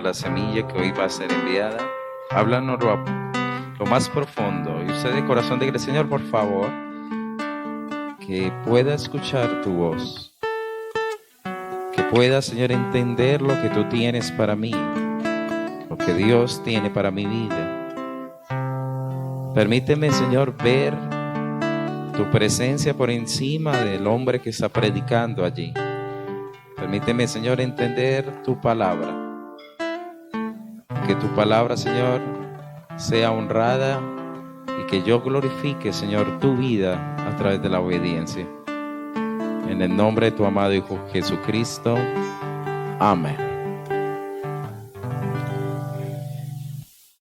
la semilla que hoy va a ser enviada. Háblanos lo más profundo. Y usted de corazón diga, Señor, por favor, que pueda escuchar tu voz. Que pueda, Señor, entender lo que tú tienes para mí. Lo que Dios tiene para mi vida. Permíteme, Señor, ver tu presencia por encima del hombre que está predicando allí. Permíteme, Señor, entender tu palabra. Que tu palabra, Señor, sea honrada y que yo glorifique, Señor, tu vida a través de la obediencia. En el nombre de tu amado Hijo Jesucristo. Amén.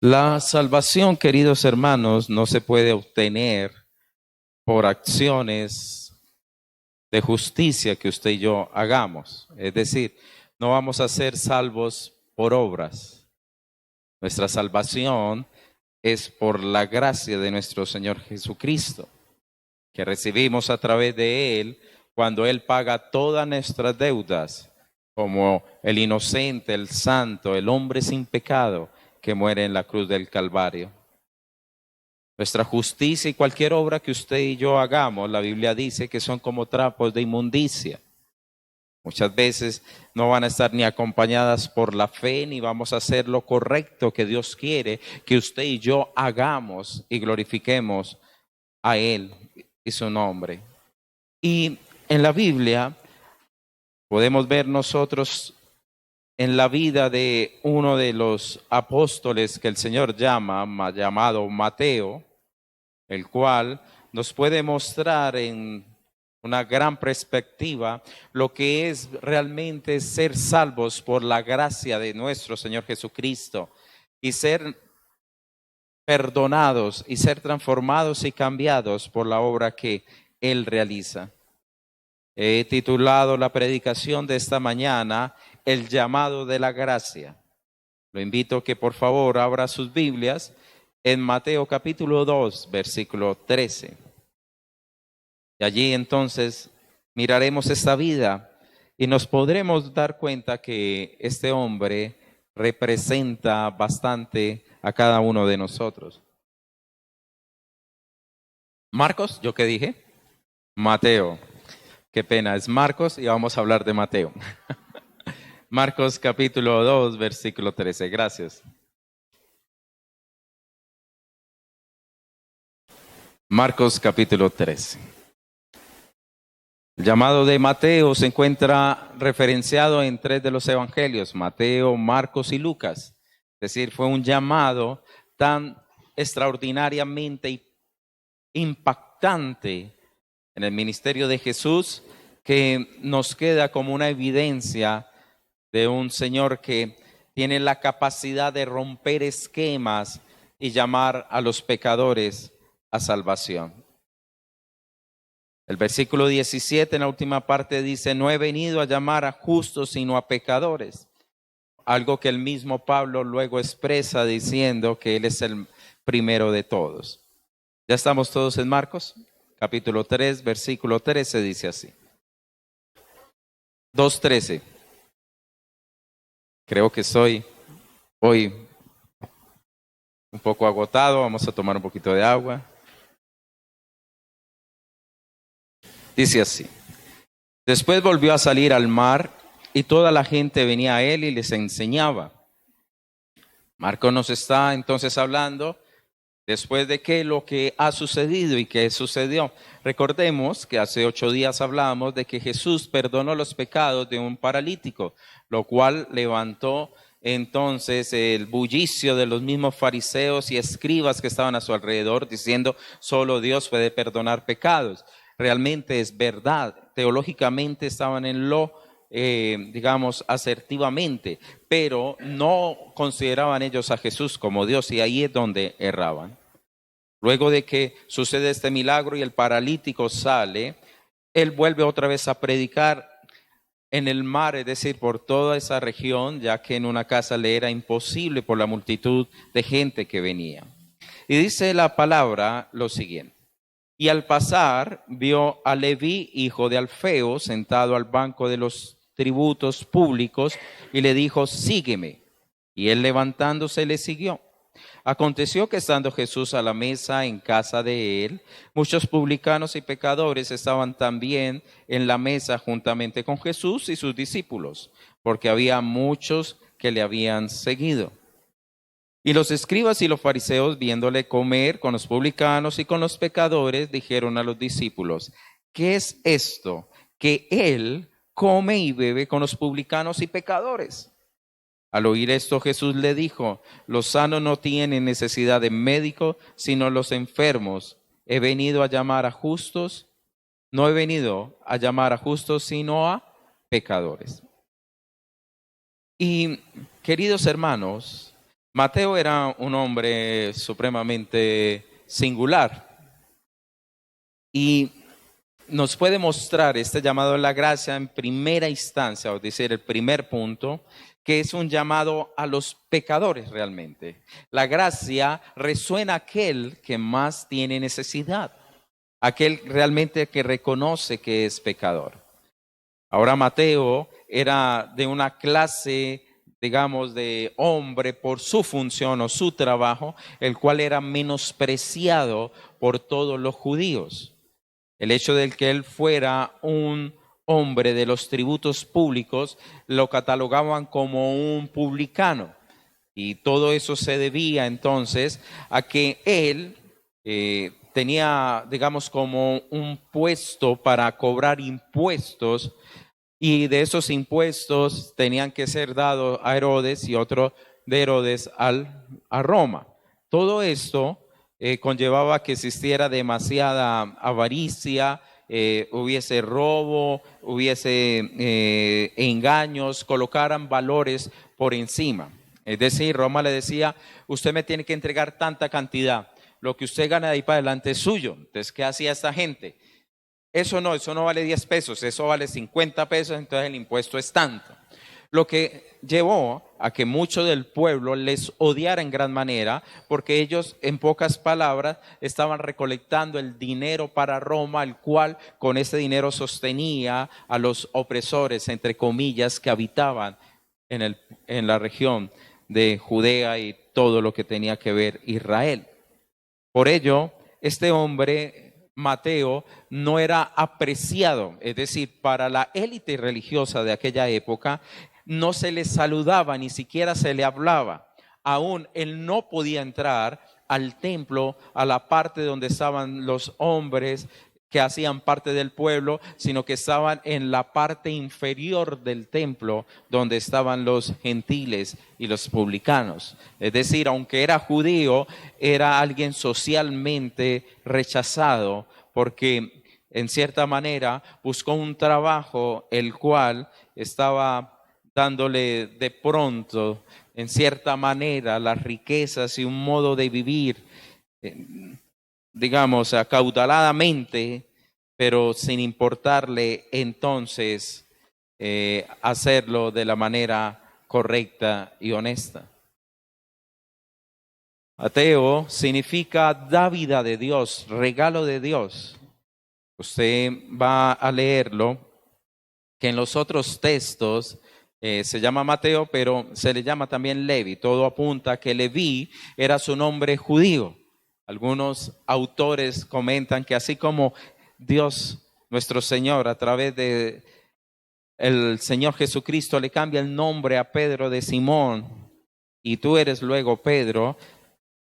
La salvación, queridos hermanos, no se puede obtener por acciones de justicia que usted y yo hagamos. Es decir, no vamos a ser salvos por obras. Nuestra salvación es por la gracia de nuestro Señor Jesucristo, que recibimos a través de Él cuando Él paga todas nuestras deudas, como el inocente, el santo, el hombre sin pecado que muere en la cruz del Calvario. Nuestra justicia y cualquier obra que usted y yo hagamos, la Biblia dice que son como trapos de inmundicia. Muchas veces no van a estar ni acompañadas por la fe, ni vamos a hacer lo correcto que Dios quiere que usted y yo hagamos y glorifiquemos a Él y su nombre. Y en la Biblia podemos ver nosotros en la vida de uno de los apóstoles que el Señor llamado Mateo, el cual nos puede mostrar en una gran perspectiva lo que es realmente ser salvos por la gracia de nuestro Señor Jesucristo y ser perdonados y ser transformados y cambiados por la obra que Él realiza. He titulado la predicación de esta mañana, El llamado de la gracia. Lo invito a que por favor abra sus Biblias en Mateo capítulo 2, versículo 13. Y allí entonces miraremos esta vida y nos podremos dar cuenta que este hombre representa bastante a cada uno de nosotros. Marcos, ¿yo qué dije? Mateo. Qué pena, es Marcos y vamos a hablar de Mateo. Marcos capítulo 2, versículo 13. Gracias. Marcos capítulo 13. El llamado de Mateo se encuentra referenciado en 3 de los evangelios, Mateo, Marcos y Lucas. Es decir, fue un llamado tan extraordinariamente impactante en el ministerio de Jesús que nos queda como una evidencia de un Señor que tiene la capacidad de romper esquemas y llamar a los pecadores a salvación. El versículo 17 en la última parte dice, no he venido a llamar a justos sino a pecadores. Algo que el mismo Pablo luego expresa diciendo que Él es el primero de todos. ¿Ya estamos todos en Marcos? Capítulo 3, versículo 13 dice así. 2:13. Creo que estoy hoy un poco agotado. Vamos a tomar un poquito de agua. Dice así. Después volvió a salir al mar y toda la gente venía a él y les enseñaba. Marcos nos está entonces hablando después de que lo que ha sucedido y que sucedió. Recordemos que hace 8 días hablábamos de que Jesús perdonó los pecados de un paralítico, lo cual levantó entonces el bullicio de los mismos fariseos y escribas que estaban a su alrededor diciendo solo Dios puede perdonar pecados. Realmente es verdad, teológicamente estaban en lo asertivamente, pero no consideraban ellos a Jesús como Dios y ahí es donde erraban. Luego de que sucede este milagro y el paralítico sale, él vuelve otra vez a predicar en el mar, es decir, por toda esa región, ya que en una casa le era imposible por la multitud de gente que venía. Y dice la palabra lo siguiente. Y al pasar vio a Leví, hijo de Alfeo, sentado al banco de los tributos públicos y le dijo, sígueme. Y él levantándose le siguió. Aconteció que estando Jesús a la mesa en casa de él, muchos publicanos y pecadores estaban también en la mesa juntamente con Jesús y sus discípulos, porque había muchos que le habían seguido. Y los escribas y los fariseos, viéndole comer con los publicanos y con los pecadores, dijeron a los discípulos: ¿qué es esto que él come y bebe con los publicanos y pecadores? Al oír esto, Jesús le dijo: los sanos no tienen necesidad de médico, sino los enfermos. He venido a llamar a justos, no he venido a llamar a justos, sino a pecadores. Y queridos hermanos, Mateo era un hombre supremamente singular y nos puede mostrar este llamado a la gracia en primera instancia, o decir, el primer punto, que es un llamado a los pecadores realmente. La gracia resuena a aquel que más tiene necesidad, aquel realmente que reconoce que es pecador. Ahora Mateo era de una clase, digamos, de hombre por su función o su trabajo, el cual era menospreciado por todos los judíos. El hecho de que él fuera un hombre de los tributos públicos lo catalogaban como un publicano. Y todo eso se debía entonces a que él tenía, digamos, como un puesto para cobrar impuestos, y de esos impuestos tenían que ser dados a Herodes y otro de Herodes a Roma. Todo esto conllevaba que existiera demasiada avaricia, hubiese robo, hubiese engaños, colocaran valores por encima. Es decir, Roma le decía: usted me tiene que entregar tanta cantidad, lo que usted gana de ahí para adelante es suyo. Entonces, ¿qué hacía esta gente? Eso no vale 10 pesos, eso vale 50 pesos, entonces el impuesto es tanto. Lo que llevó a que mucho del pueblo les odiara en gran manera, porque ellos, en pocas palabras, estaban recolectando el dinero para Roma, el cual con ese dinero sostenía a los opresores, entre comillas, que habitaban en la región de Judea y todo lo que tenía que ver Israel. Por ello, este hombre, Mateo, no era apreciado, es decir, para la élite religiosa de aquella época, no se le saludaba, ni siquiera se le hablaba. Aún él no podía entrar al templo, a la parte donde estaban los hombres que hacían parte del pueblo, sino que estaban en la parte inferior del templo, donde estaban los gentiles y los publicanos. Es decir, aunque era judío, era alguien socialmente rechazado, porque en cierta manera buscó un trabajo el cual estaba dándole de pronto, en cierta manera, las riquezas y un modo de vivir, digamos, acaudaladamente, pero sin importarle entonces hacerlo de la manera correcta y honesta. Ateo significa dávida de Dios, regalo de Dios. Usted va a leerlo, que en los otros textos se llama Mateo, pero se le llama también Levi. Todo apunta a que Leví era su nombre judío. Algunos autores comentan que así como Dios, nuestro Señor, a través de el Señor Jesucristo le cambia el nombre a Pedro de Simón, y tú eres luego Pedro,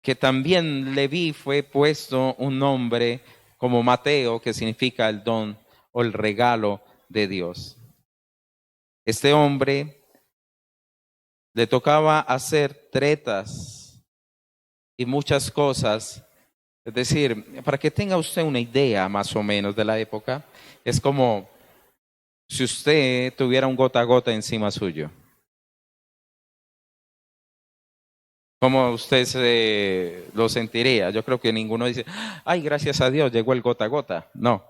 que también Leví fue puesto un nombre como Mateo, que significa el don o el regalo de Dios. Este hombre le tocaba hacer tretas y muchas cosas. Es decir, para que tenga usted una idea más o menos de la época, es como si usted tuviera un gota a gota encima suyo. ¿Cómo usted lo sentiría? Yo creo que ninguno dice: ay, gracias a Dios, llegó el gota a gota. No.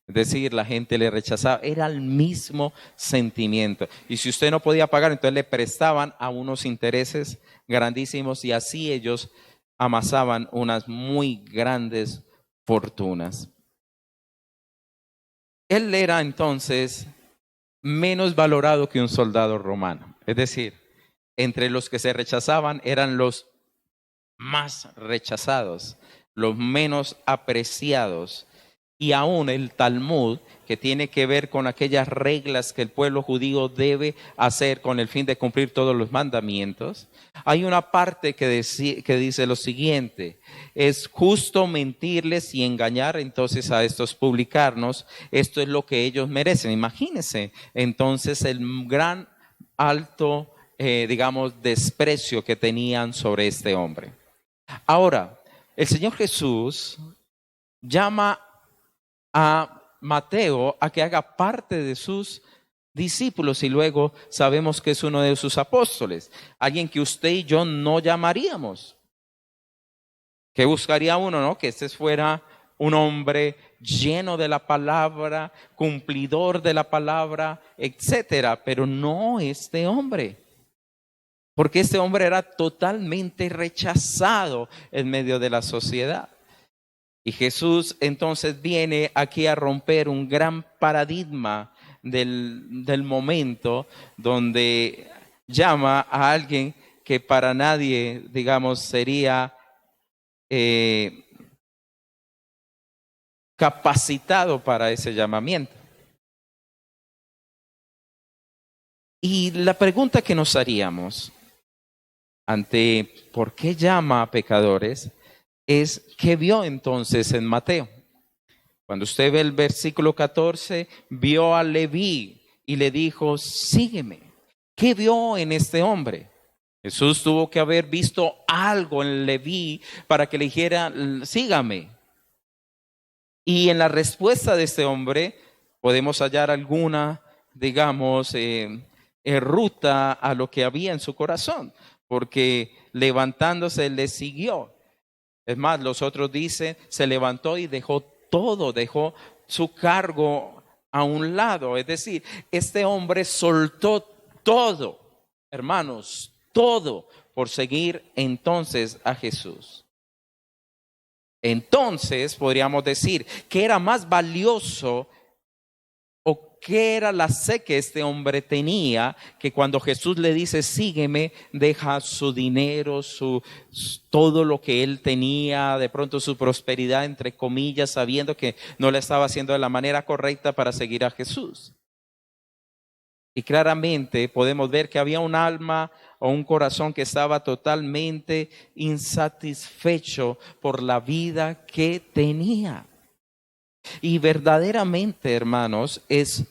Es decir, la gente le rechazaba, era el mismo sentimiento. Y si usted no podía pagar, entonces le prestaban a unos intereses grandísimos, y así ellos amasaban unas muy grandes fortunas. Él era entonces menos valorado que un soldado romano. Es decir, entre los que se rechazaban eran los más rechazados, los menos apreciados. Y aún el Talmud, que tiene que ver con aquellas reglas que el pueblo judío debe hacer con el fin de cumplir todos los mandamientos, hay una parte que dice lo siguiente: es justo mentirles y engañar entonces a estos publicanos, esto es lo que ellos merecen. Imagínense entonces el gran alto, desprecio que tenían sobre este hombre. Ahora, el Señor Jesús llama a Mateo a que haga parte de sus discípulos y luego sabemos que es uno de sus apóstoles, alguien que usted y yo no llamaríamos. ¿Qué buscaría uno, no? Que este fuera un hombre lleno de la palabra, cumplidor de la palabra, etcétera, pero no este hombre. Porque este hombre era totalmente rechazado en medio de la sociedad. Y Jesús entonces viene aquí a romper un gran paradigma del momento, donde llama a alguien que para nadie, sería capacitado para ese llamamiento. Y la pregunta que nos haríamos ante por qué llama a pecadores es: ¿qué vio entonces en Mateo? Cuando usted ve el versículo 14, vio a Leví y le dijo: sígueme. ¿Qué vio en este hombre? Jesús tuvo que haber visto algo en Leví para que le dijera: sígame. Y en la respuesta de este hombre podemos hallar alguna, ruta a lo que había en su corazón, porque levantándose le siguió. Es más, los otros dicen, se levantó y dejó todo, dejó su cargo a un lado. Es decir, este hombre soltó todo, hermanos, todo, por seguir entonces a Jesús. Entonces podríamos decir que era más valioso, o qué era la sed que este hombre tenía, que cuando Jesús le dice: sígueme, deja su dinero, todo lo que él tenía, de pronto su prosperidad, entre comillas, sabiendo que no la estaba haciendo de la manera correcta para seguir a Jesús. Y claramente podemos ver que había un alma o un corazón que estaba totalmente insatisfecho por la vida que tenía. Y verdaderamente, hermanos, es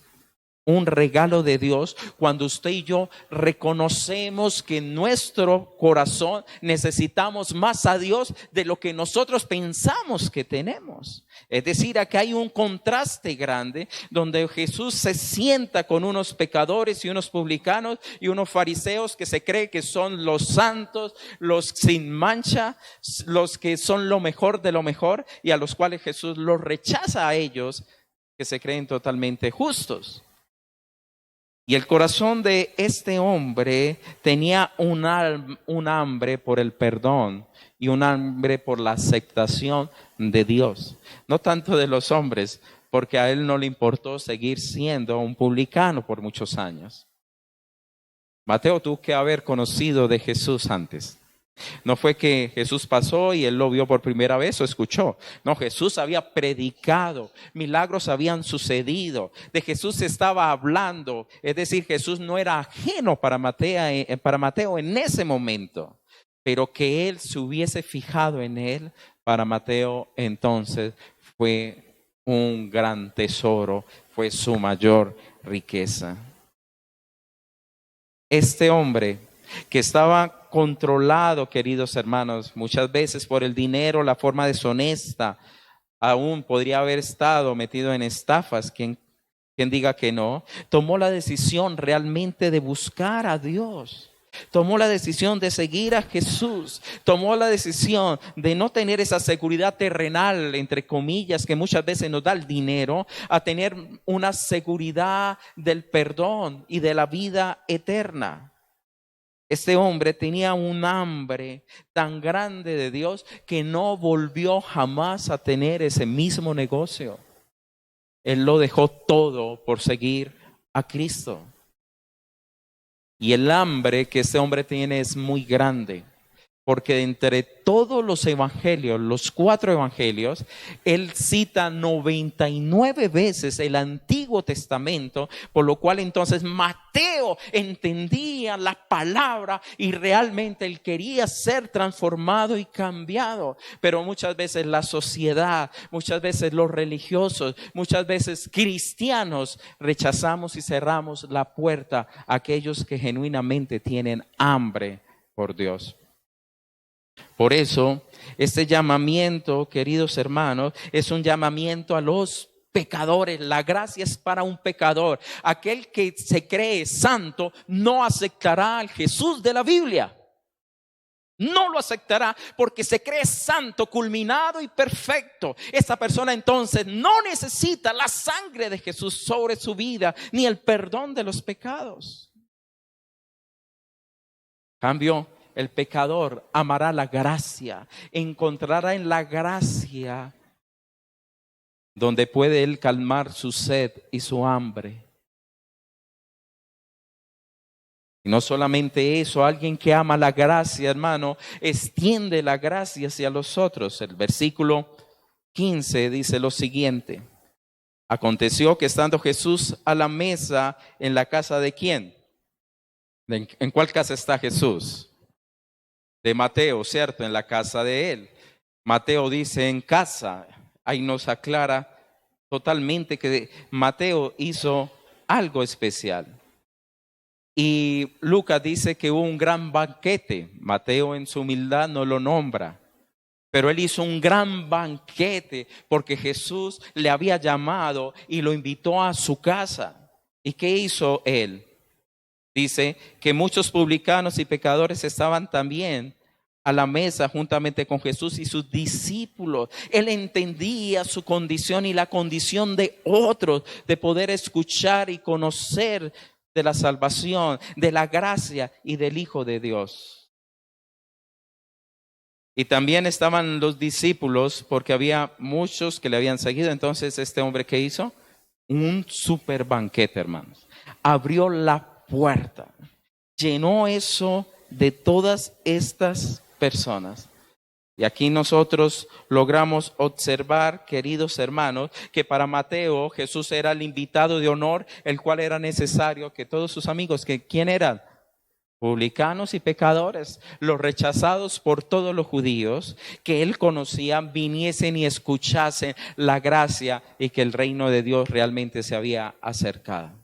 un regalo de Dios cuando usted y yo reconocemos que en nuestro corazón necesitamos más a Dios de lo que nosotros pensamos que tenemos. Es decir, aquí hay un contraste grande donde Jesús se sienta con unos pecadores y unos publicanos y unos fariseos que se cree que son los santos, los sin mancha, los que son lo mejor de lo mejor, y a los cuales Jesús los rechaza a ellos que se creen totalmente justos. Y el corazón de este hombre tenía un hambre por el perdón y un hambre por la aceptación de Dios. No tanto de los hombres, porque a él no le importó seguir siendo un publicano por muchos años. Mateo tuvo que haber conocido de Jesús antes. No fue que Jesús pasó y él lo vio por primera vez o escuchó. No, Jesús había predicado, milagros habían sucedido, de Jesús se estaba hablando. Es decir, Jesús no era ajeno para Mateo en ese momento, pero que él se hubiese fijado en él, para Mateo entonces fue un gran tesoro, fue su mayor riqueza. Este hombre que estaba controlado, queridos hermanos, muchas veces por el dinero, la forma deshonesta, aún podría haber estado metido en estafas, quien diga que no, tomó la decisión realmente de buscar a Dios. Tomó la decisión de seguir a Jesús, tomó la decisión de no tener esa seguridad terrenal, entre comillas, que muchas veces nos da el dinero, a tener una seguridad del perdón y de la vida eterna. Este hombre tenía un hambre tan grande de Dios que no volvió jamás a tener ese mismo negocio. Él lo dejó todo por seguir a Cristo. Y el hambre que este hombre tiene es muy grande. Porque entre todos los evangelios, los 4 evangelios, él cita 99 veces el Antiguo Testamento, por lo cual entonces Mateo entendía la palabra y realmente él quería ser transformado y cambiado. Pero muchas veces la sociedad, muchas veces los religiosos, muchas veces cristianos rechazamos y cerramos la puerta a aquellos que genuinamente tienen hambre por Dios. Por eso, este llamamiento, queridos hermanos, es un llamamiento a los pecadores. La gracia es para un pecador. Aquel que se cree santo no aceptará al Jesús de la Biblia. No lo aceptará porque se cree santo, culminado y perfecto. Esa persona entonces no necesita la sangre de Jesús sobre su vida, ni el perdón de los pecados. Cambio, el pecador amará la gracia, encontrará en la gracia donde puede él calmar su sed y su hambre. Y no solamente eso, alguien que ama la gracia, hermano, extiende la gracia hacia los otros. El versículo 15 dice lo siguiente: aconteció que estando Jesús a la mesa en la casa de ¿quién? ¿En cuál casa está Jesús? De Mateo, ¿cierto? En la casa de él. Mateo dice en casa. Ahí nos aclara totalmente que Mateo hizo algo especial. Y Lucas dice que hubo un gran banquete. Mateo en su humildad no lo nombra. Pero él hizo un gran banquete porque Jesús le había llamado y lo invitó a su casa. ¿Y qué hizo él? Dice que muchos publicanos y pecadores estaban también a la mesa juntamente con Jesús y sus discípulos. Él entendía su condición y la condición de otros, de poder escuchar y conocer de la salvación, de la gracia y del Hijo de Dios. Y también estaban los discípulos porque había muchos que le habían seguido. Entonces, este hombre, ¿qué hizo? Un super banquete, hermanos. Abrió la puerta, llenó eso de todas estas personas. Y aquí nosotros logramos observar, queridos hermanos, que para Mateo Jesús era el invitado de honor, el cual era necesario que todos sus amigos, que ¿quién eran? Publicanos y pecadores, los rechazados por todos los judíos que él conocía, viniesen y escuchasen la gracia y que el reino de Dios realmente se había acercado.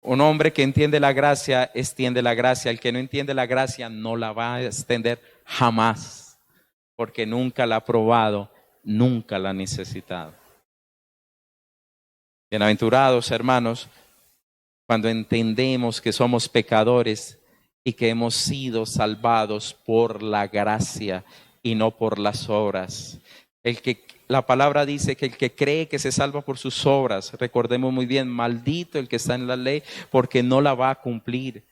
Un hombre que entiende la gracia, extiende la gracia. El que no entiende la gracia no la va a extender jamás, porque nunca la ha probado, nunca la ha necesitado. Bienaventurados, hermanos, cuando entendemos que somos pecadores y que hemos sido salvados por la gracia y no por las obras. La palabra dice que el que cree que se salva por sus obras, recordemos muy bien, maldito el que está en la ley, porque no la va a cumplir.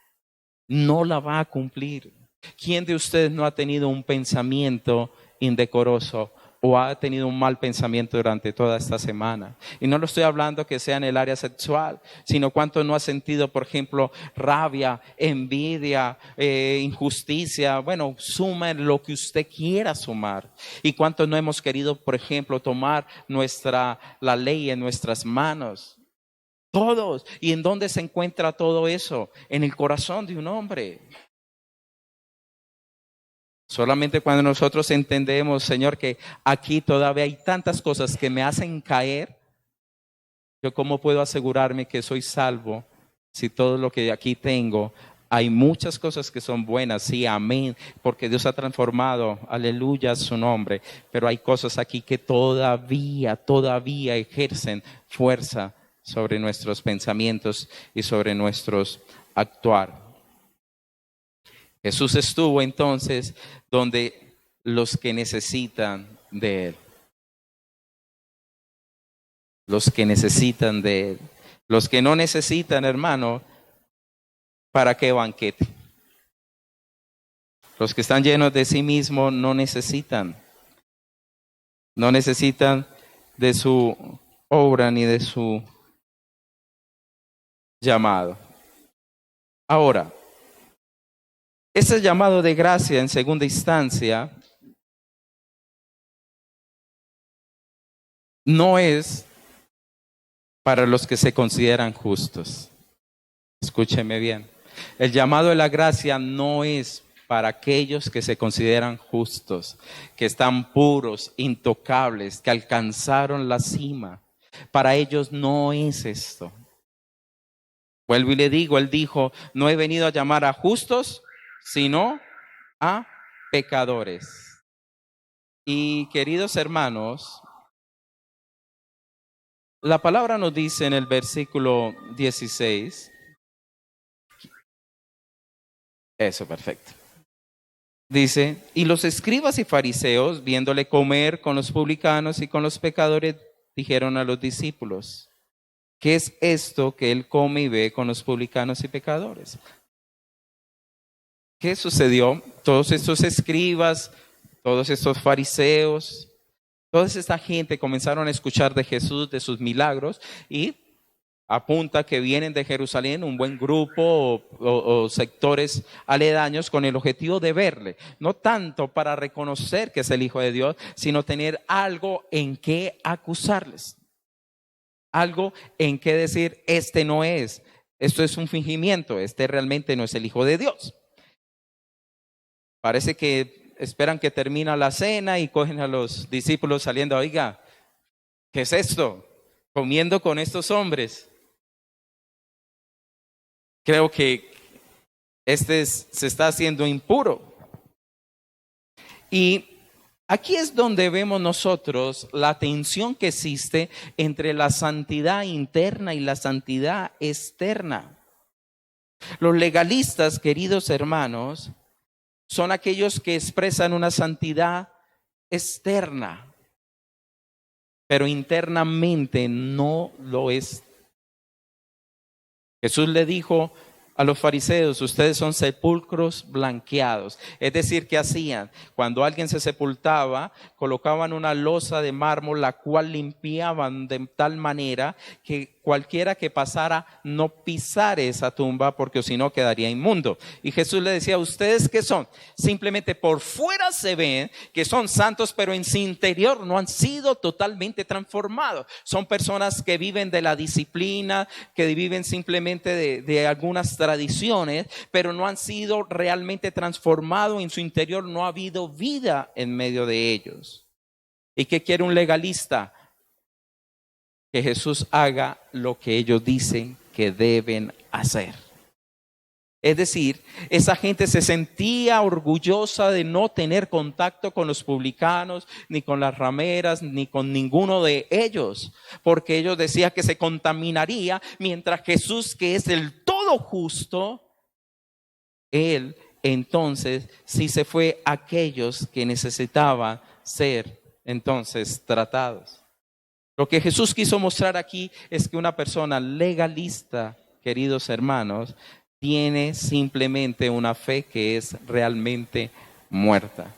No la va a cumplir. ¿Quién de ustedes no ha tenido un pensamiento indecoroso o ha tenido un mal pensamiento durante toda esta semana? Y no lo estoy hablando que sea en el área sexual, sino cuánto no ha sentido, por ejemplo, rabia, envidia, injusticia. Bueno, suma lo que usted quiera sumar. Y cuánto no hemos querido, por ejemplo, tomar la ley en nuestras manos. Todos. ¿Y en dónde se encuentra todo eso? En el corazón de un hombre. Solamente cuando nosotros entendemos, Señor, que aquí todavía hay tantas cosas que me hacen caer, yo cómo puedo asegurarme que soy salvo si todo lo que aquí tengo, hay muchas cosas que son buenas, sí, amén, porque Dios ha transformado, aleluya, su nombre, pero hay cosas aquí que todavía ejercen fuerza sobre nuestros pensamientos y sobre nuestros actuar. Jesús estuvo entonces donde los que necesitan de Él. Los que necesitan de Él. Los que no necesitan, hermano, ¿para qué banquete? Los que están llenos de sí mismos no necesitan. No necesitan de su obra ni de su llamado. Ahora, ese llamado de gracia en segunda instancia no es para los que se consideran justos. Escúcheme bien. El llamado de la gracia no es para aquellos que se consideran justos, que están puros, intocables, que alcanzaron la cima. Para ellos no es esto. Vuelvo y le digo, él dijo, no he venido a llamar a justos, sino a pecadores. Y queridos hermanos, la palabra nos dice en el versículo 16, eso, perfecto. Dice, y los escribas y fariseos, viéndole comer con los publicanos y con los pecadores, dijeron a los discípulos, ¿qué es esto que él come y ve con los publicanos y pecadores? ¿Qué sucedió? Todos estos escribas, todos estos fariseos, toda esta gente comenzaron a escuchar de Jesús, de sus milagros, y apunta que vienen de Jerusalén un buen grupo o sectores aledaños con el objetivo de verle, no tanto para reconocer que es el Hijo de Dios, sino tener algo en qué acusarles, algo en qué decir, este no es, esto es un fingimiento, este realmente no es el Hijo de Dios. Parece que esperan que termina la cena y cogen a los discípulos saliendo, oiga, ¿qué es esto? Comiendo con estos hombres. Creo que se está haciendo impuro. Y aquí es donde vemos nosotros la tensión que existe entre la santidad interna y la santidad externa. Los legalistas, queridos hermanos, son aquellos que expresan una santidad externa, pero internamente no lo es. Jesús le dijo a los fariseos, ustedes son sepulcros blanqueados. Es decir, ¿qué hacían? Cuando alguien se sepultaba, colocaban una losa de mármol, la cual limpiaban de tal manera que cualquiera que pasara no pisara esa tumba, porque si no quedaría inmundo. Y Jesús le decía, ¿ustedes qué son? Simplemente por fuera se ven que son santos, pero en su interior no han sido totalmente transformados. Son personas que viven de la disciplina, que viven simplemente de algunas tradiciones, pero no han sido realmente transformados en su interior, no ha habido vida en medio de ellos. ¿Y qué quiere un legalista? Que Jesús haga lo que ellos dicen que deben hacer. Es decir, esa gente se sentía orgullosa de no tener contacto con los publicanos, ni con las rameras, ni con ninguno de ellos, porque ellos decían que se contaminaría, mientras Jesús, que es el todo justo, él entonces sí se fue a aquellos que necesitaban ser entonces tratados. Lo que Jesús quiso mostrar aquí es que una persona legalista, queridos hermanos, tiene simplemente una fe que es realmente muerta.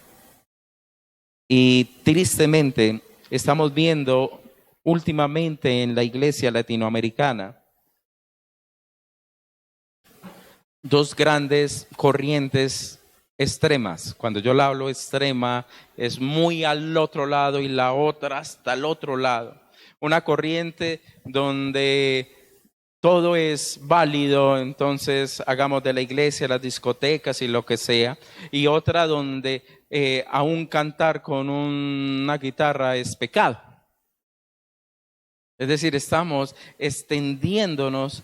Y tristemente estamos viendo últimamente en la iglesia latinoamericana dos grandes corrientes extremas. Cuando yo la hablo extrema, es muy al otro lado y la otra hasta el otro lado. Una corriente donde todo es válido, entonces hagamos de la iglesia, las discotecas y lo que sea. Y otra donde aún cantar con una guitarra es pecado. Es decir, estamos extendiéndonos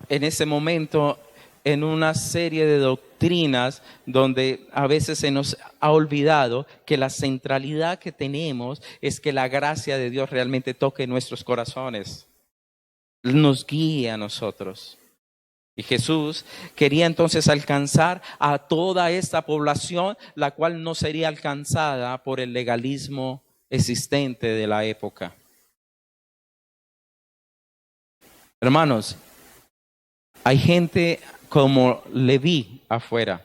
en ese momento en una serie de doctrinas donde a veces se nos ha olvidado que la centralidad que tenemos es que la gracia de Dios realmente toque nuestros corazones, nos guíe a nosotros. Y Jesús quería entonces alcanzar a toda esta población, la cual no sería alcanzada por el legalismo existente de la época. Hermanos, hay gente como Leví afuera,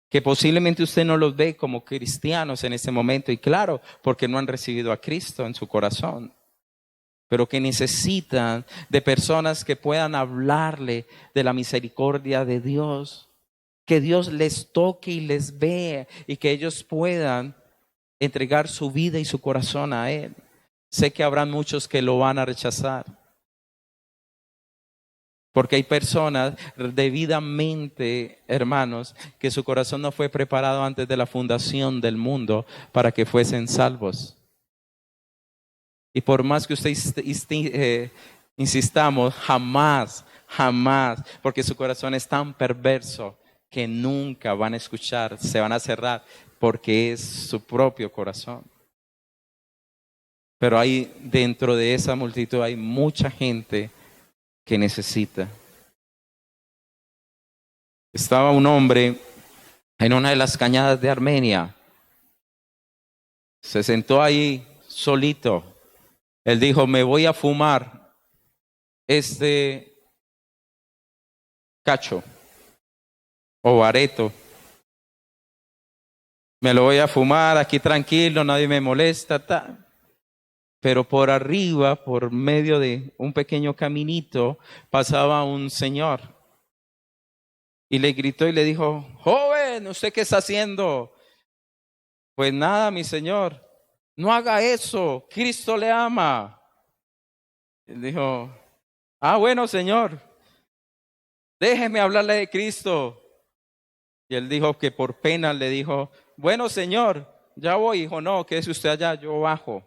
que posiblemente usted no los ve como cristianos en ese momento, y claro, porque no han recibido a Cristo en su corazón. pero que necesitan de personas que puedan hablarle de la misericordia de Dios, que Dios les toque y les vea y que ellos puedan entregar su vida y su corazón a Él. Sé que habrá muchos que lo van a rechazar, porque hay personas debidamente, hermanos, que su corazón no fue preparado antes de la fundación del mundo para que fuesen salvos. Y por más que usted insistamos, jamás, porque su corazón es tan perverso que nunca van a escuchar, se van a cerrar, porque es su propio corazón. Pero hay dentro de esa multitud hay mucha gente que necesita. Estaba un hombre en una de las cañadas de Armenia. Se sentó ahí solito. Él dijo, me voy a fumar este cacho o bareto. Me lo voy a fumar aquí tranquilo, nadie me molesta. Pero por arriba, por medio de un pequeño caminito, pasaba un señor. Y le gritó y le dijo, joven, ¿usted qué está haciendo? Pues nada, mi señor, no haga eso, Cristo le ama. Él dijo, bueno, señor, déjeme hablarle de Cristo. Y él dijo que por pena le dijo, bueno, señor, ya voy. Dijo, no, quédese usted allá, yo bajo.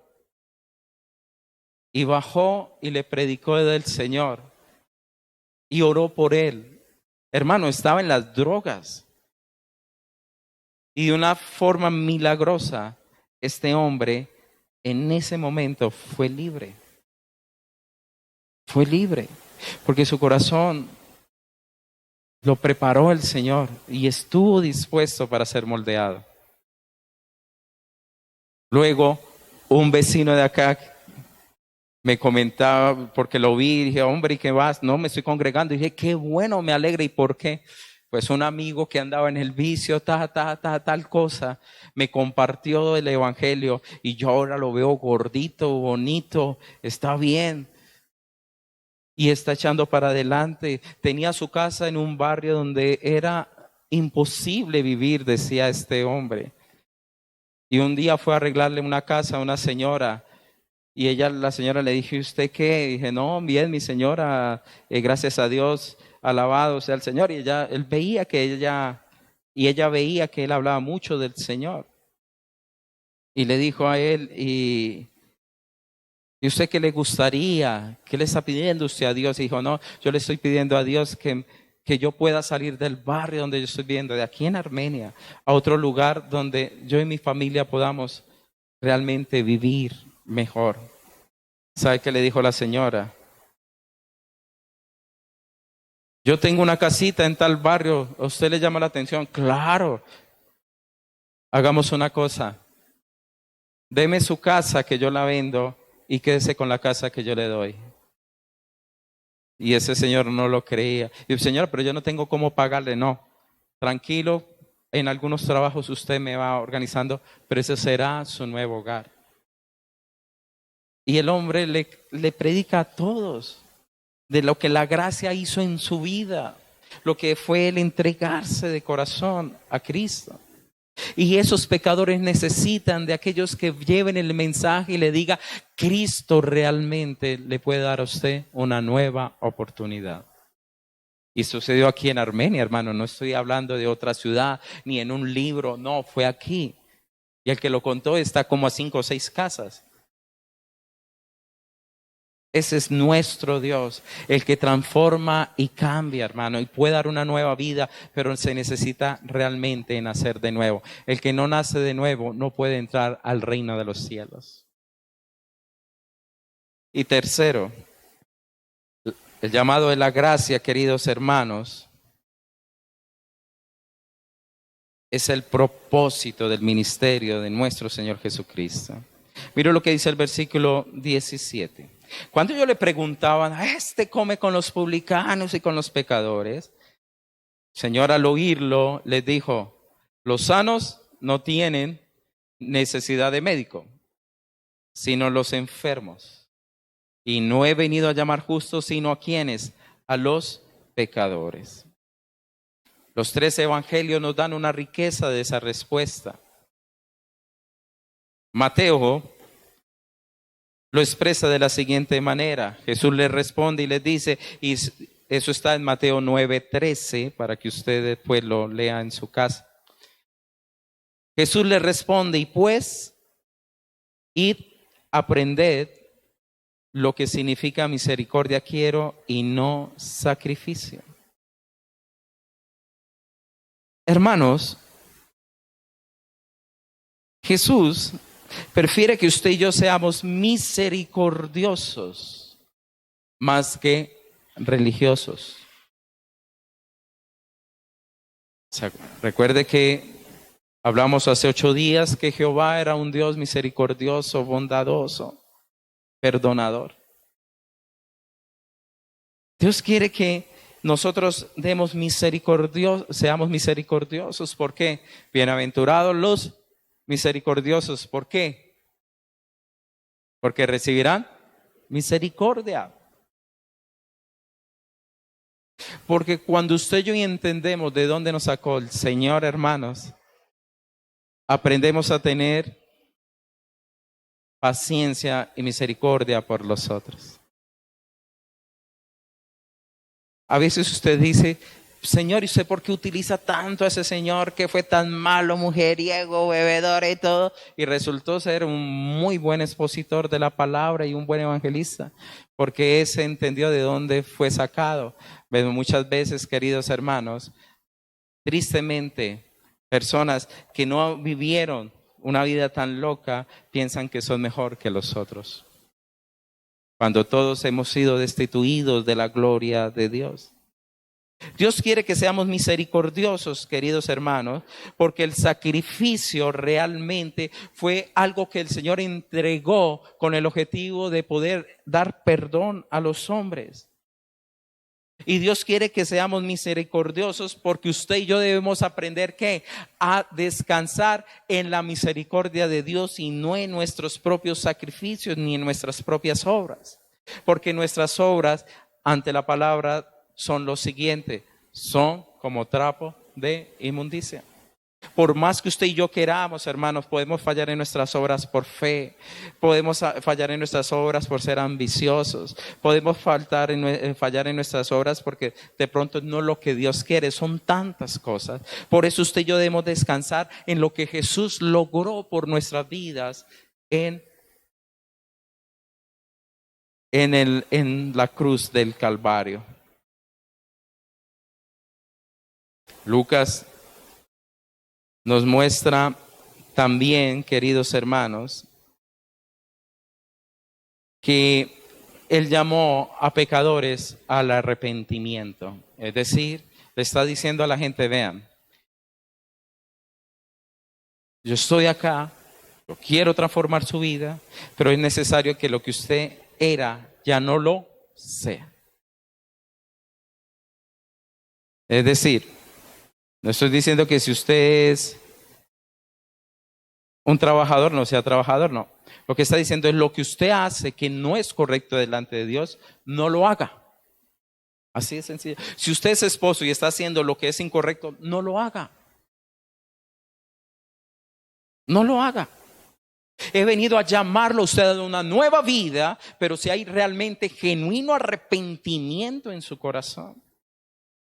Y bajó y le predicó del Señor y oró por él. Hermano, estaba en las drogas. Y de una forma milagrosa, este hombre en ese momento fue libre. Fue libre, porque su corazón lo preparó el Señor y estuvo dispuesto para ser moldeado. Luego, un vecino de acá me comentaba, porque lo vi, y dije, hombre, ¿y qué vas? No, me estoy congregando. Y dije, qué bueno, me alegra. ¿Y por qué? Pues un amigo que andaba en el vicio, tal cosa, me compartió el evangelio y yo ahora lo veo gordito, bonito, está bien. Y está echando para adelante. Tenía su casa en un barrio donde era imposible vivir, decía este hombre. Y un día fue a arreglarle una casa a una señora. Y la señora le dije, ¿usted qué? Y dije, no, bien, mi señora, gracias a Dios, alabado sea el Señor. Y ella veía que él hablaba mucho del Señor. Y le dijo a él, ¿y usted qué le gustaría? ¿Qué le está pidiendo usted a Dios? Y dijo, no, yo le estoy pidiendo a Dios que yo pueda salir del barrio donde yo estoy viviendo, de aquí en Armenia, a otro lugar donde yo y mi familia podamos realmente vivir mejor. ¿Sabe qué le dijo la señora? Yo tengo una casita en tal barrio, ¿a usted le llama la atención? Claro. Hagamos una cosa. Deme su casa que yo la vendo y quédese con la casa que yo le doy. Y ese señor no lo creía. Y el señor, pero yo no tengo cómo pagarle. No, tranquilo, en algunos trabajos usted me va organizando, pero ese será su nuevo hogar. Y el hombre le predica a todos de lo que la gracia hizo en su vida, lo que fue el entregarse de corazón a Cristo. Y esos pecadores necesitan de aquellos que lleven el mensaje y le diga, Cristo realmente le puede dar a usted una nueva oportunidad. Y sucedió aquí en Armenia, hermano, no estoy hablando de otra ciudad ni en un libro, no, fue aquí. Y el que lo contó está como a 5 o 6 casas. Ese es nuestro Dios, el que transforma y cambia, hermano, y puede dar una nueva vida, pero se necesita realmente nacer de nuevo. El que no nace de nuevo no puede entrar al reino de los cielos. Y tercero, el llamado de la gracia, queridos hermanos, es el propósito del ministerio de nuestro Señor Jesucristo. Mira lo que dice el versículo 17. Cuando ellos le preguntaban, este come con los publicanos y con los pecadores, el Señor al oírlo les dijo, los sanos no tienen necesidad de médico, sino los enfermos. Y no he venido a llamar justos, sino a quienes, a los pecadores. Los 3 evangelios nos dan una riqueza de esa respuesta. Mateo lo expresa de la siguiente manera. Jesús le responde y les dice, y eso está en Mateo 9:13, para que usted después lo lea en su casa. Jesús le responde, y pues, id, aprended lo que significa misericordia quiero y no sacrificio. Hermanos, Jesús prefiere que usted y yo seamos misericordiosos más que religiosos. O sea, recuerde que hablamos hace 8 días que Jehová era un Dios misericordioso, bondadoso, perdonador. Dios quiere que nosotros seamos misericordiosos. ¿Por qué? Bienaventurados los misericordiosos. ¿Por qué? Porque recibirán misericordia. Porque cuando usted y yo entendemos de dónde nos sacó el Señor, hermanos, aprendemos a tener paciencia y misericordia por los otros. A veces usted dice, Señor, ¿y usted por qué utiliza tanto a ese señor que fue tan malo, mujeriego, bebedor y todo? Y resultó ser un muy buen expositor de la palabra y un buen evangelista, porque ese entendió de dónde fue sacado. Pero muchas veces, queridos hermanos, tristemente, personas que no vivieron una vida tan loca piensan que son mejor que los otros, cuando todos hemos sido destituidos de la gloria de Dios. Dios quiere que seamos misericordiosos, queridos hermanos, porque el sacrificio realmente fue algo que el Señor entregó con el objetivo de poder dar perdón a los hombres. Y Dios quiere que seamos misericordiosos porque usted y yo debemos aprender ¿qué? A descansar en la misericordia de Dios y no en nuestros propios sacrificios ni en nuestras propias obras. Porque nuestras obras ante la palabra son lo siguiente, son como trapo de inmundicia. Por más que usted y yo queramos, hermanos, podemos fallar en nuestras obras por fe, podemos fallar en nuestras obras por ser ambiciosos, podemos fallar en nuestras obras porque de pronto no es lo que Dios quiere, son tantas cosas. Por eso usted y yo debemos descansar en lo que Jesús logró por nuestras vidas en la cruz del Calvario. Lucas nos muestra también, queridos hermanos, que Él llamó a pecadores al arrepentimiento. Es decir, le está diciendo a la gente, vean, yo estoy acá, yo quiero transformar su vida, pero es necesario que lo que usted era ya no lo sea. Es decir, no estoy diciendo que si usted es un trabajador, no sea trabajador, no. Lo que está diciendo es lo que usted hace que no es correcto delante de Dios, no lo haga. Así de sencillo. Si usted es esposo y está haciendo lo que es incorrecto, no lo haga. No lo haga. He venido a llamarlo a usted a una nueva vida, pero si hay realmente genuino arrepentimiento en su corazón.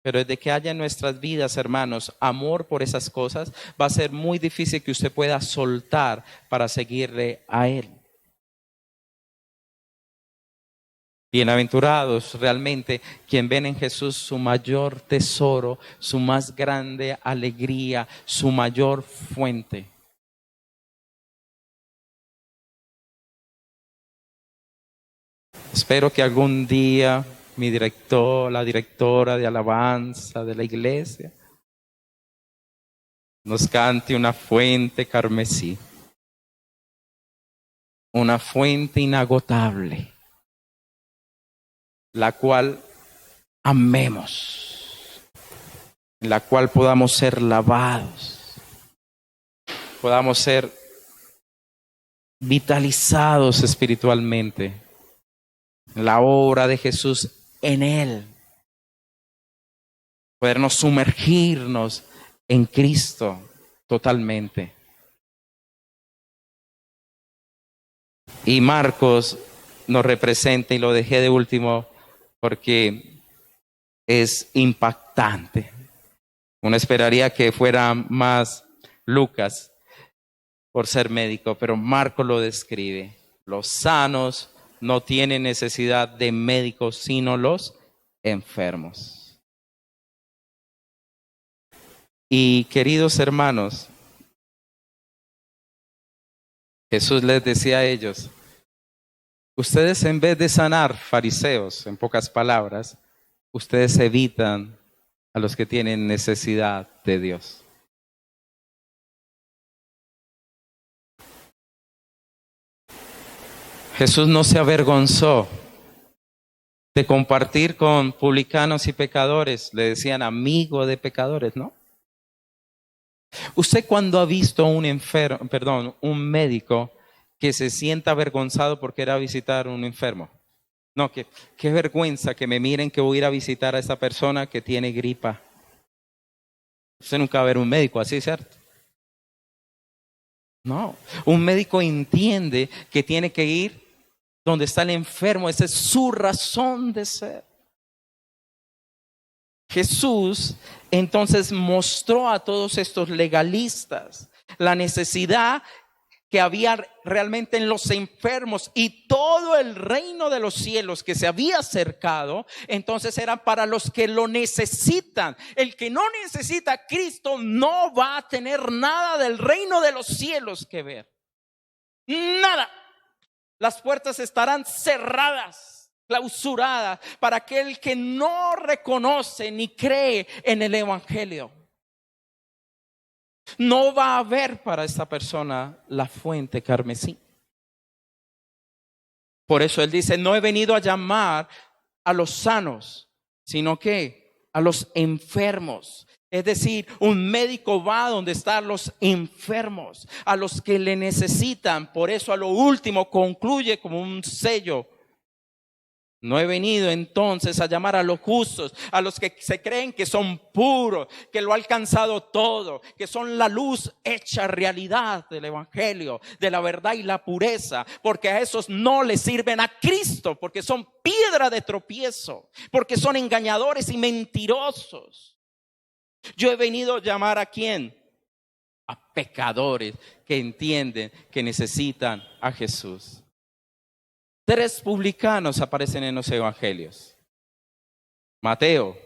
Pero desde que haya en nuestras vidas, hermanos, amor por esas cosas, va a ser muy difícil que usted pueda soltar para seguirle a Él. Bienaventurados realmente quien ven en Jesús su mayor tesoro, su más grande alegría, su mayor fuente. Espero que algún día la directora de alabanza de la iglesia, nos cante una fuente carmesí, una fuente inagotable, la cual amemos, en la cual podamos ser lavados, podamos ser vitalizados espiritualmente, la obra de Jesús en Él. Podernos sumergirnos en Cristo totalmente. Y Marcos nos representa, y lo dejé de último porque es impactante. Uno esperaría que fuera más Lucas por ser médico, pero Marcos lo describe. Los sanos no tienen necesidad de médicos, sino los enfermos. Y queridos hermanos, Jesús les decía a ellos, ustedes en vez de sanar, fariseos, en pocas palabras, ustedes evitan a los que tienen necesidad de Dios. Jesús no se avergonzó de compartir con publicanos y pecadores. Le decían amigo de pecadores, ¿no? ¿Usted cuando ha visto un médico que se sienta avergonzado porque era a visitar a un enfermo? No, qué vergüenza que me miren que voy a ir a visitar a esa persona que tiene gripa. Usted nunca va a ver un médico así, ¿cierto? No, un médico entiende que tiene que ir donde está el enfermo. Esa es su razón de ser. Jesús entonces mostró a todos estos legalistas la necesidad que había realmente en los enfermos, y todo el reino de los cielos que se había acercado, entonces era para los que lo necesitan. El que no necesita a Cristo no va a tener nada del reino de los cielos que ver. Nada. Las puertas estarán cerradas, clausuradas, para aquel que no reconoce ni cree en el evangelio. No va a haber para esta persona la fuente carmesí. Por eso él dice, no he venido a llamar a los sanos, sino que a los enfermos. Es decir, un médico va donde están los enfermos, a los que le necesitan. Por eso a lo último concluye como un sello. No he venido entonces a llamar a los justos, a los que se creen que son puros, que lo ha alcanzado todo, que son la luz hecha realidad del evangelio, de la verdad y la pureza, porque a esos no les sirven a Cristo, porque son piedra de tropiezo, porque son engañadores y mentirosos. Yo he venido a llamar ¿a quién? A pecadores que entienden que necesitan a Jesús. 3 publicanos aparecen en los evangelios. Mateo,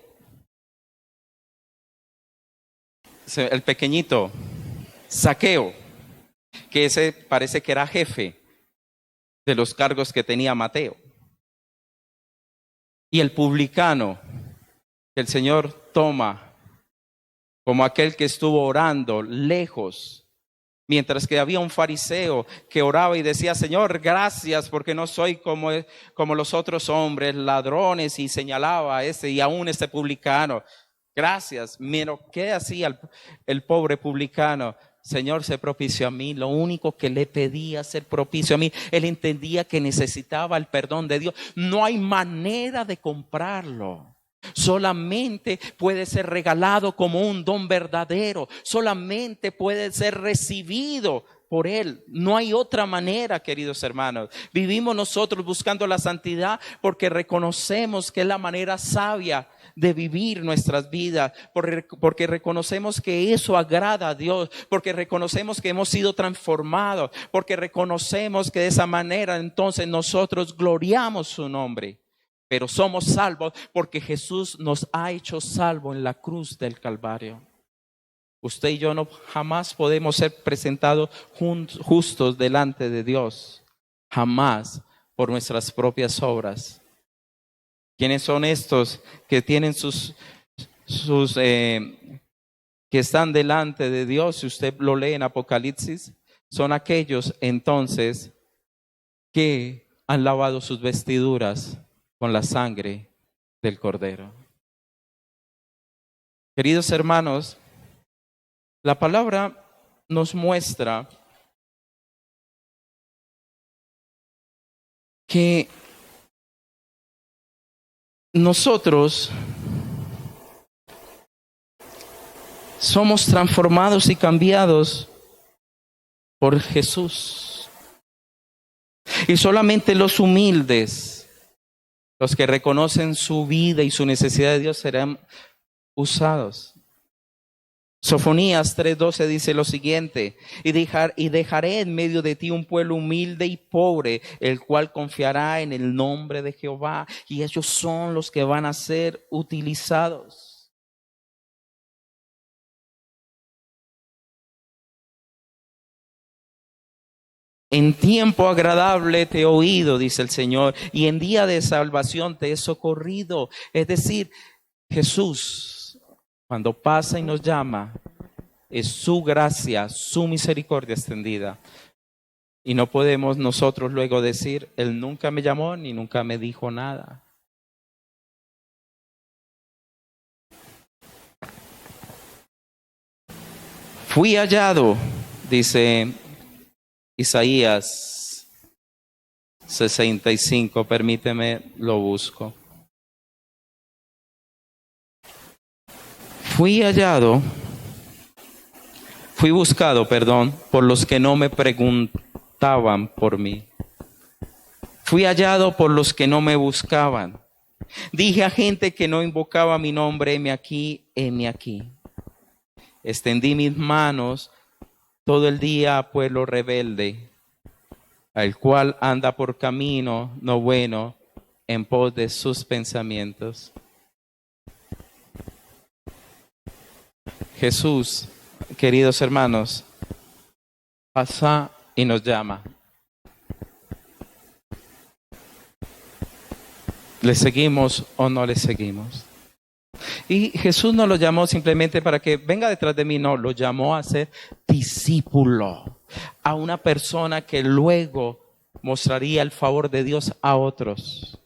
el pequeñito, Zaqueo, que ese parece que era jefe de los cargos que tenía Mateo. Y el publicano, que el Señor toma como aquel que estuvo orando lejos, mientras que había un fariseo que oraba y decía, Señor, gracias porque no soy como los otros hombres, ladrones, y señalaba a ese y aún este publicano. Gracias. Pero ¿qué hacía el pobre publicano? Señor, sé propicio a mí. Lo único que le pedía, ser propicio a mí. Él entendía que necesitaba el perdón de Dios. No hay manera de comprarlo. Solamente puede ser regalado como un don verdadero. Solamente puede ser recibido por Él. No hay otra manera, queridos hermanos. Vivimos nosotros buscando la santidad porque reconocemos que es la manera sabia de vivir nuestras vidas, porque reconocemos que eso agrada a Dios, porque reconocemos que hemos sido transformados, porque reconocemos que de esa manera entonces nosotros gloriamos su nombre. Pero somos salvos porque Jesús nos ha hecho salvos en la cruz del Calvario. Usted y yo no jamás podemos ser presentados justos delante de Dios, jamás por nuestras propias obras. ¿Quiénes son estos que tienen que están delante de Dios? Si usted lo lee en Apocalipsis, son aquellos entonces que han lavado sus vestiduras con la sangre del Cordero. Queridos hermanos, la palabra nos muestra que nosotros somos transformados y cambiados por Jesús. Y solamente los humildes, los que reconocen su vida y su necesidad de Dios, serán usados. Sofonías 3:12 dice lo siguiente: y dejaré en medio de ti un pueblo humilde y pobre, el cual confiará en el nombre de Jehová, y ellos son los que van a ser utilizados. En tiempo agradable te he oído, dice el Señor, y en día de salvación te he socorrido. Es decir, Jesús, cuando pasa y nos llama, es su gracia, su misericordia extendida. Y no podemos nosotros luego decir, Él nunca me llamó ni nunca me dijo nada. Fui hallado, dice Isaías 65, permíteme, lo busco. Fui buscado, por los que no me preguntaban por mí. Fui hallado por los que no me buscaban. Dije a gente que no invocaba mi nombre, heme aquí, heme aquí. Extendí mis manos todo el día a pueblo rebelde, al cual anda por camino no bueno en pos de sus pensamientos. Jesús, queridos hermanos, pasa y nos llama. ¿Le seguimos o no le seguimos? Y Jesús no lo llamó simplemente para que venga detrás de mí, no, lo llamó a ser discípulo, a una persona que luego mostraría el favor de Dios a otros.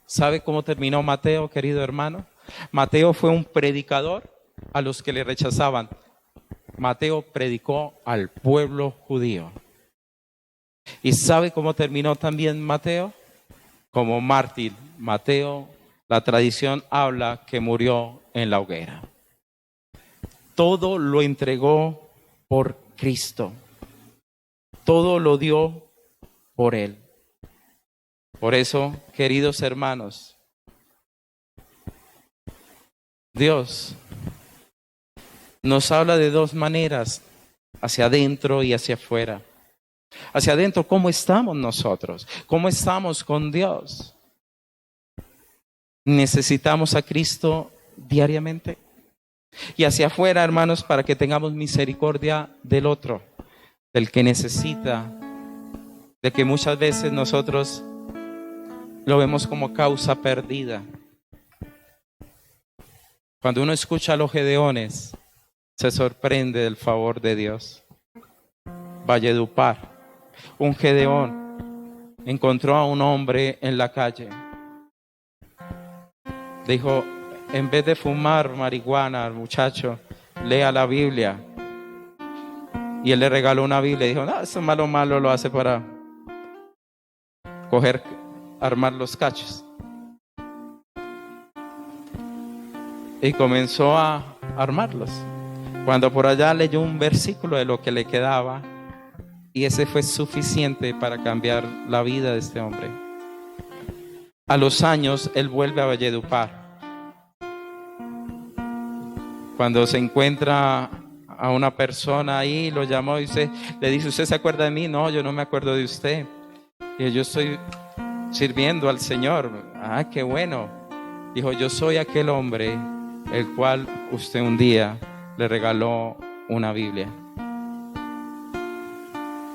¿Sabe cómo terminó Mateo, querido hermano? Mateo fue un predicador a los que le rechazaban. Mateo predicó al pueblo judío. ¿Y sabe cómo terminó también Mateo? Como mártir. Mateo, la tradición habla que murió en la hoguera. Todo lo entregó por Cristo. Todo lo dio por Él. Por eso, queridos hermanos, Dios nos habla de dos maneras, hacia adentro y hacia afuera. Hacia adentro, ¿cómo estamos nosotros? ¿Cómo estamos con Dios? ¿Necesitamos a Cristo diariamente? Y hacia afuera, hermanos, para que tengamos misericordia del otro, del que necesita, de que muchas veces nosotros lo vemos como causa perdida. Cuando uno escucha a los Gedeones, se sorprende del favor de Dios. Valledupar, un Gedeón encontró a un hombre en la calle. Dijo, en vez de fumar marihuana al muchacho, lea la Biblia. Y él le regaló una Biblia y dijo, no, eso malo lo hace para armar los cachos. Y comenzó a armarlos. Cuando por allá leyó un versículo de lo que le quedaba, y ese fue suficiente para cambiar la vida de este hombre. A los años, él vuelve a Valledupar. Cuando se encuentra a una persona ahí, lo llamó y le dice, ¿usted se acuerda de mí? No, yo no me acuerdo de usted. Y yo estoy sirviendo al Señor. Ah, qué bueno. Dijo, yo soy aquel hombre el cual usted un día le regaló una Biblia.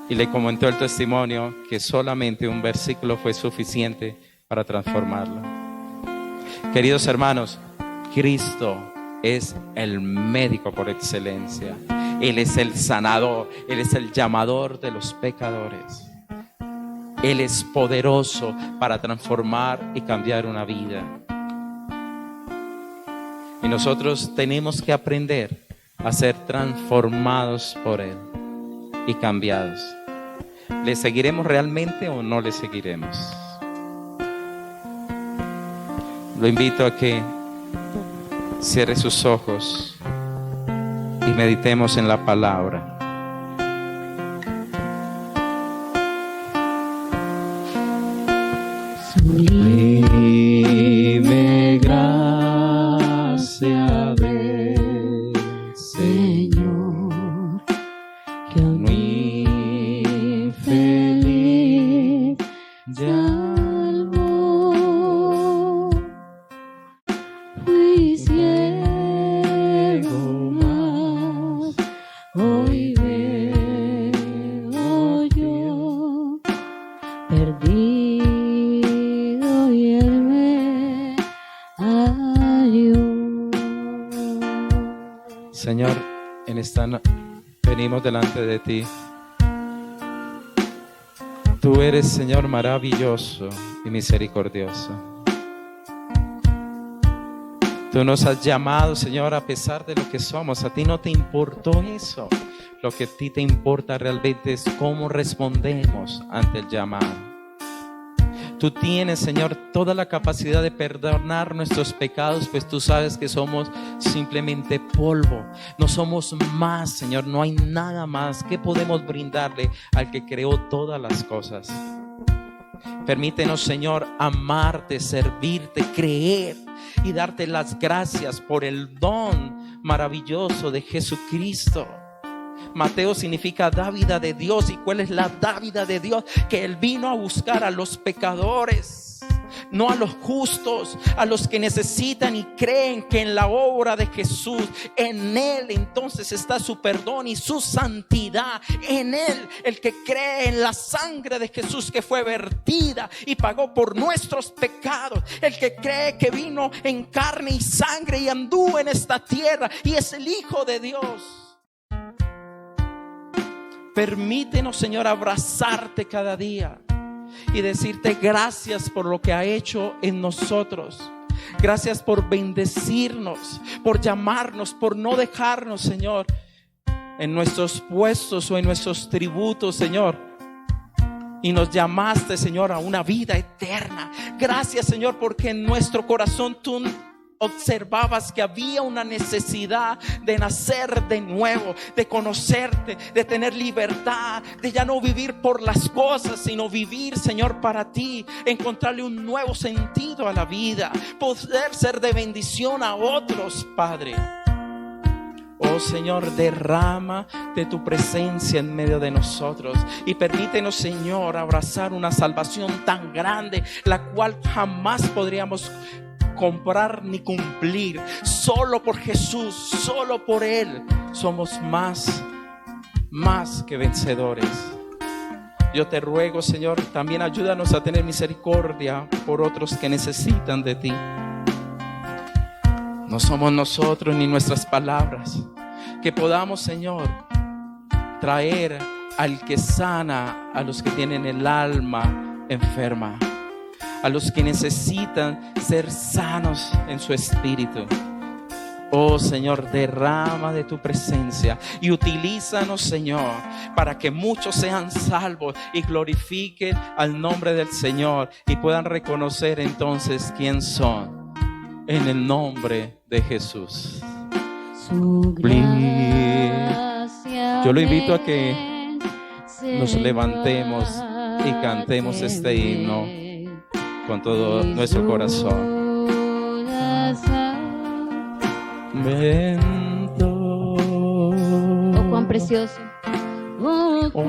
Y le comentó el testimonio que solamente un versículo fue suficiente para transformarlo. Queridos hermanos, Cristo es el médico por excelencia. Él es el sanador, Él es el llamador de los pecadores. Él es poderoso para transformar y cambiar una vida. Y nosotros tenemos que aprender a ser transformados por Él y cambiados. ¿Le seguiremos realmente o no le seguiremos? Lo invito a que cierre sus ojos y meditemos en la palabra. Sublime gracia del Señor, que a mí infeliz salvó. Fui ciego, mas hoy veo yo, perdido y Él me halló. Señor, en esta venimos delante de ti. Tú eres, Señor, maravilloso y misericordioso. Tú nos has llamado, Señor, a pesar de lo que somos. A ti no te importó eso. Lo que a ti te importa realmente es cómo respondemos ante el llamado. Tú tienes, Señor, toda la capacidad de perdonar nuestros pecados, pues tú sabes que somos simplemente polvo. No somos más, Señor, no hay nada más que podemos brindarle al que creó todas las cosas. Permítenos, Señor, amarte, servirte, creer y darte las gracias por el don maravilloso de Jesucristo. Mateo significa dávida de Dios. ¿Y cuál es la dávida de Dios? Que Él vino a buscar a los pecadores, no a los justos, a los que necesitan y creen que en la obra de Jesús, en Él entonces está su perdón y su santidad. En Él, el que cree en la sangre de Jesús que fue vertida y pagó por nuestros pecados, el que cree que vino en carne y sangre y anduvo en esta tierra y es el Hijo de Dios. Permítenos, Señor, abrazarte cada día y decirte gracias por lo que ha hecho en nosotros. Gracias por bendecirnos, por llamarnos, por no dejarnos, Señor, en nuestros puestos o en nuestros tributos, Señor. Y nos llamaste, Señor, a una vida eterna. Gracias, Señor, porque en nuestro corazón tú observabas que había una necesidad de nacer de nuevo, de conocerte, de tener libertad, de ya no vivir por las cosas, sino vivir, Señor, para ti, encontrarle un nuevo sentido a la vida, poder ser de bendición a otros, Padre. Oh Señor, derrama de tu presencia en medio de nosotros y permítenos, Señor, abrazar una salvación tan grande, la cual jamás podríamos comprar ni cumplir. Solo por Jesús, solo por Él somos más que vencedores. Yo te ruego, Señor, también ayúdanos a tener misericordia por otros que necesitan de ti. No somos nosotros ni nuestras palabras. Que podamos, Señor, traer al que sana a los que tienen el alma enferma, a los que necesitan ser sanos en su espíritu. Oh Señor, derrama de tu presencia y utilízanos, Señor, para que muchos sean salvos y glorifiquen al nombre del Señor y puedan reconocer entonces quién son, en el nombre de Jesús. Yo lo invito a que nos levantemos y cantemos este himno con todo nuestro corazón. Bendito. Oh, cuán precioso. Oh, cuán